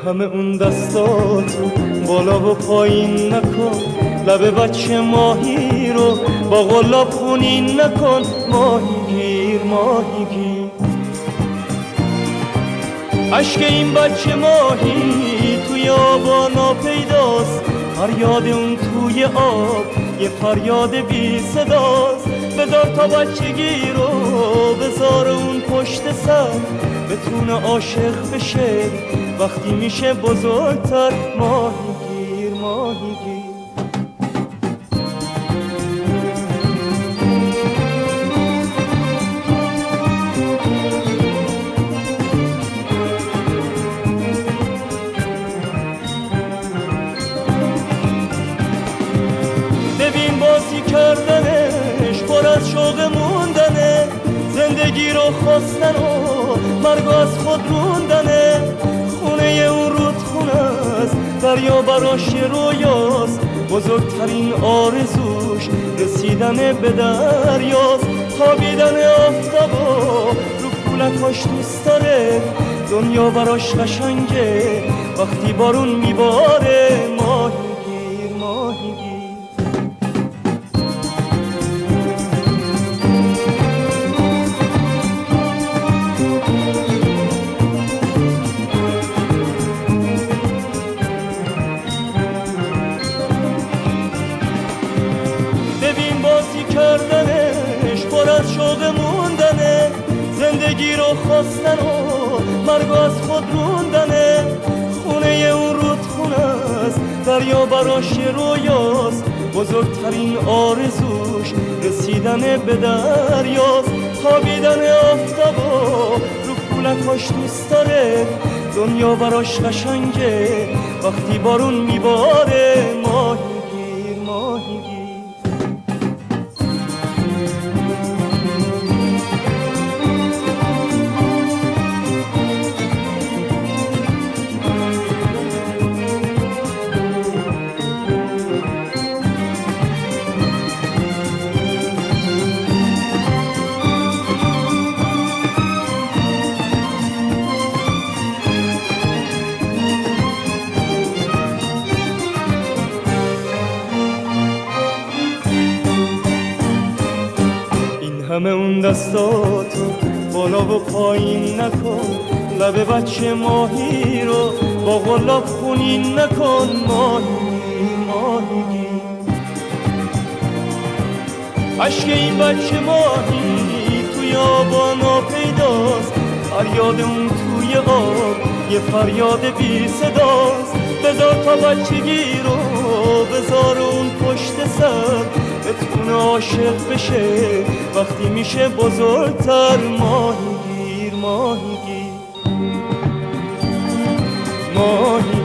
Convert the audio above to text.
همه اون دستاتو بالا و پایین نکن، لب بچه ماهی رو با قلاب خونین نکن. ماهیگیر ماهیگیر، عشق این بچه ماهی توی آبا ناپیداست، فریاد اون توی آب یه فریاد بی صداست. بذار تا بچگی رو بذار اون پشت سر، بتونه عاشق بشه وقتی میشه بزرگتر. ماهیگیر ماهیگیر، ببین بازی کردنش پر از شوق موندنه، زندگی رو خواستن و مرگ از خود روندنه. خونه اون رودخونه است، دریا براش رویاست، بزرگترین آرزوش رسیدن به دریاست. خوابیدن آفتابا رو پولکاش دوست داره، دنیا براش قشنگه وقتی بارون میباره. ماهیگیر ماهیگیر، ببین بازی کردنش پر از شوق موندنه، زندگی رو خواستن و مرگ از خود روندنه. خونه اون رودخونه است، دریا براش رویاست، بزرگترین آرزوش رسیدن به دریاست. خوابیدن آفتابا رو پولکاش دوست داره، دنیا براش قشنگه وقتی بارون میباره. ماهیگیر ماهیگیر، همه اون دستاتو بالا و پایین نکن، لب بچه ماهی رو با قلاب خونین نکن. ماهیگیر ماهیگیر، عشق این بچه ماهی توی آبا ناپیداست، فریاد اون توی آب یه فریاد بی صداست. بذار تا بچگی رو بذار اون پشت سر، بتونه عاشق بشه وقتی میشه بزرگتر. ماهیگیر ماهیگیر ماهیگیر.